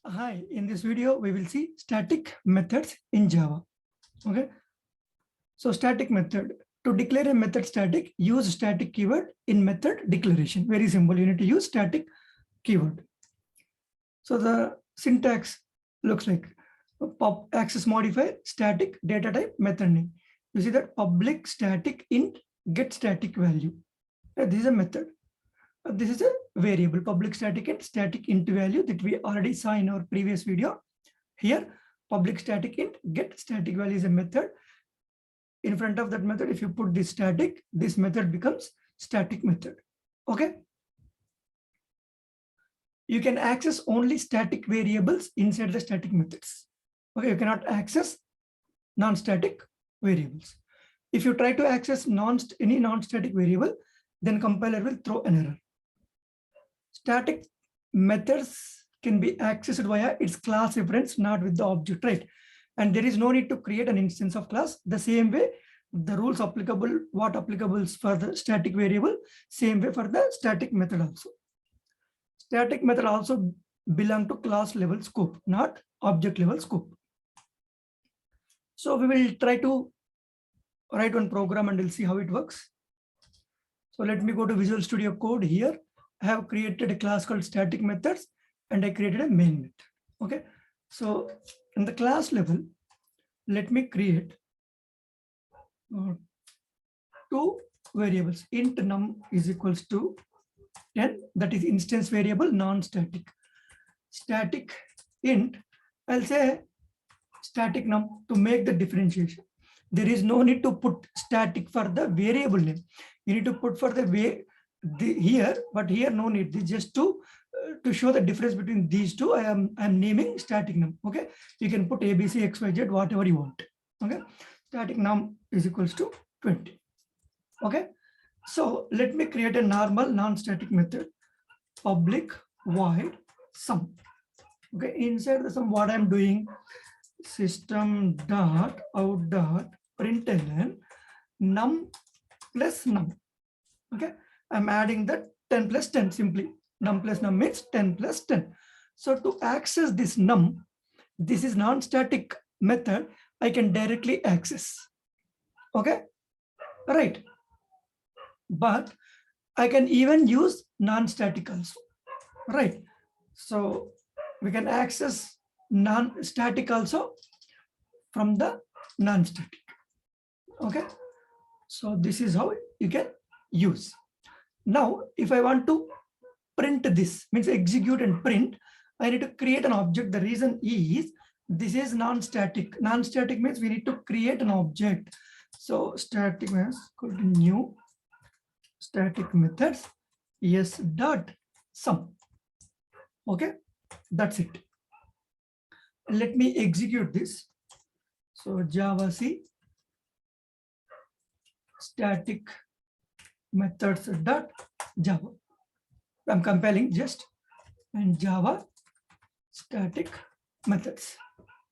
Hi, in this video, we will see static methods in Java. Okay, so static method. To declare a method static, use static keyword in method declaration. Very simple. You need to use static keyword. So the syntax looks like pop access modifier, static data type, method name. You see that public static int get static value. This is a method. This is a variable, public static int value that we already saw in our previous video. Here, public static int get static value is a method. In front of that method, if you put this static, this method becomes static method. Okay. You can access only static variables inside the static methods. Okay, you cannot access non-static variables. If you try to access any non-static variable, then compiler will throw an error. Static methods can be accessed via its class reference, not with the object, right? And there is no need to create an instance of class. The same way, the rules applicable, what applicables for the static variable, same way for the static method also. Static method also belong to class level scope, not object level scope. So we will try to write one program and we'll see how it works. So let me go to Visual Studio Code. Here I have created a class called static methods and I created a main method. Okay, so in the class level, let me create two variables. Int num is equals to 10, that is instance variable, non-static. Static int, I'll say static num to make the differentiation. There is no need to put static for the variable name. You need to put for the here, but here no need. This just to show the difference between these two. I'm naming static num. Okay, you can put ABC, XYZ, whatever you want. Okay, static num is equals to 20. Okay, so let me create a normal non-static method, public void sum. Okay, inside the sum, what I'm doing, system dot out dot println num plus num. Okay, I'm adding that 10 plus 10 simply. Num plus num means 10 plus 10. So to access this num, this is non-static method, I can directly access. Okay, right. But I can even use non-static also, right? So we can access non-static also from the non-static. Okay, so this is how you can use. Now, if I want to print this, means execute and print, I need to create an object. The reason is this is non-static. Non-static means we need to create an object. So static means equal to new static methods yes dot sum. Okay, that's it. Let me execute this. So Java C static methods dot Java. I'm compiling just and Java static methods.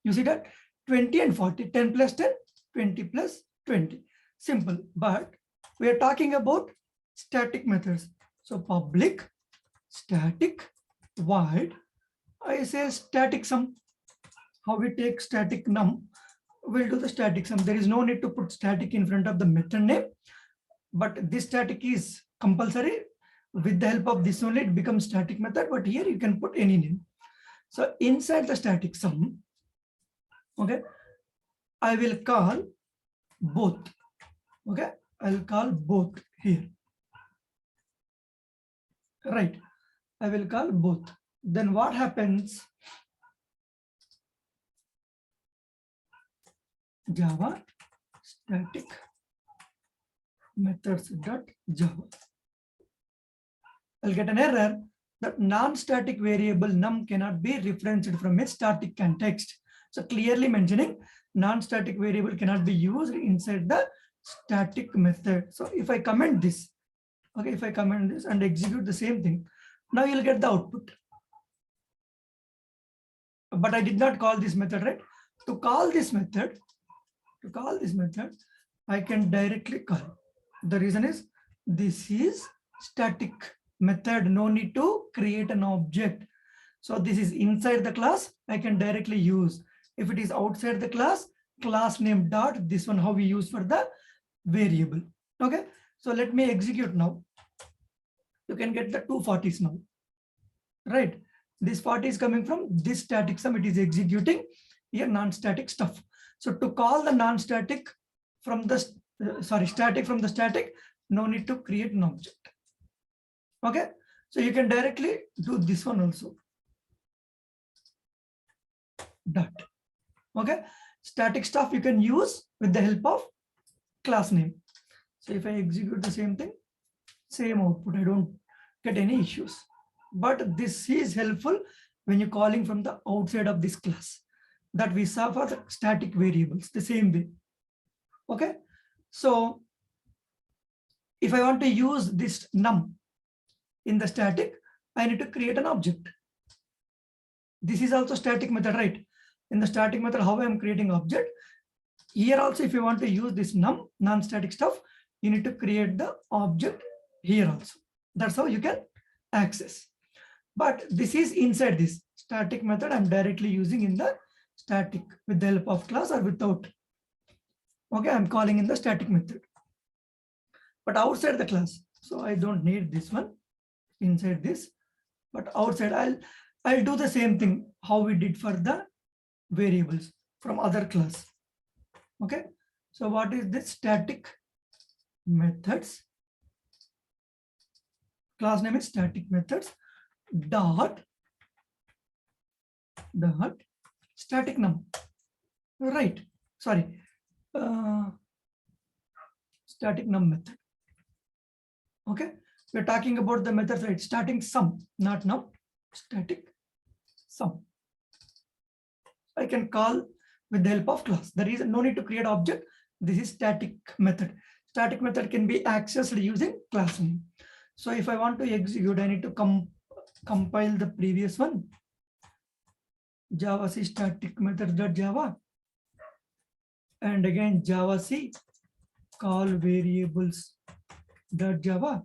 You see that 20 and 40, 10 plus 10, 20 plus 20. Simple, but we are talking about static methods. So public static void, I say static sum. How we take static num, we'll do the static sum. There is no need to put static in front of the method name, but this static is compulsory. With the help of this only it becomes static method, but here you can put any name. So inside the static sum, okay, I will call both. Okay, I'll call both here. Right, I will call both. Then what happens? Java static methods dot Java. I'll get an error that non-static variable num cannot be referenced from a static context. So clearly mentioning non-static variable cannot be used inside the static method. So if I comment this, okay, if I comment this and execute the same thing, now you'll get the output. But I did not call this method, right? To call this method, I can directly call. The reason is this is static method, no need to create an object. So this is inside the class, I can directly use. If it is outside the class name dot, this one how we use for the variable. Okay, so let me execute now. You can get the 240s now, right? This 40 is coming from this static sum, it is executing here non-static stuff. So to call the non-static from the static from the static, no need to create an object. Okay, so you can directly do this one also. Dot. Okay, static stuff you can use with the help of class name. So if I execute the same thing, same output, I don't get any issues. But this is helpful when you're calling from the outside of this class that we saw for the static variables, the same way. Okay, so if I want to use this num in the static, I need to create an object. This is also static method, right? In the static method, how I am creating object. Here also, if you want to use this num, non-static stuff, you need to create the object here also. That's how you can access. But this is inside this static method, I'm directly using in the static with the help of class or without. Okay, I'm calling in the static method. But outside the class, so I don't need this one inside this, but outside I'll do the same thing how we did for the variables from other class. Okay, so what is this static methods? Class name is static methods dot static num, right? Sorry, static num method. Okay, we're talking about the methods, right? Starting sum, not num, static sum. I can call with the help of class. There is no need to create object. This is static method. Static method can be accessed using class name. So if I want to execute, I need to compile the previous one. Java C static methods.java. And again, Java C call variables.java.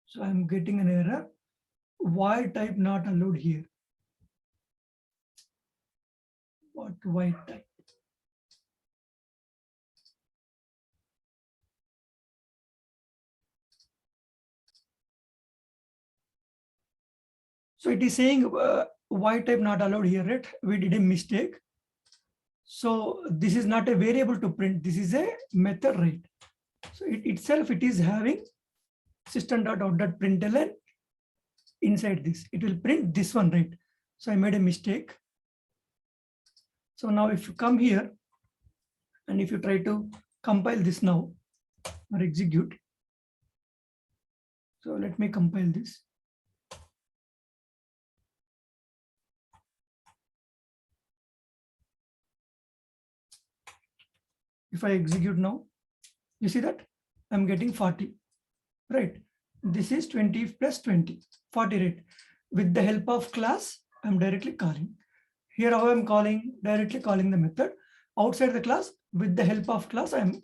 So I'm getting an error. Why type not allowed here? What why type? So it is saying why type not allowed here, right? We did a mistake. So this is not a variable to print. This is a method, right? So it itself, it is having system.out.println inside this. It will print this one, right? So I made a mistake. So now if you come here and if you try to compile this now or execute. So let me compile this. If I execute now, you see that I'm getting 40, right? This is 20 plus 20, 40, right? With the help of class, I'm directly calling. Here how I'm calling, directly calling the method. Outside the class, with the help of class, I'm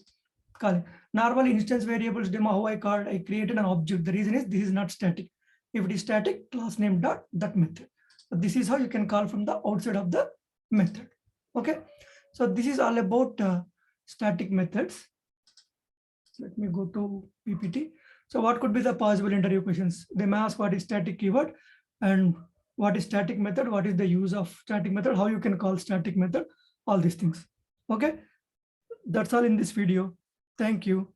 calling. Normal instance variables demo, how I called, I created an object. The reason is this is not static. If it is static, class name dot that method. So this is how you can call from the outside of the method. Okay, so this is all about static methods. Let me go to PPT. So what could be the possible interview questions? They may ask what is static keyword and what is static method, what is the use of static method, how you can call static method, all these things. Okay, that's all in this video. Thank you.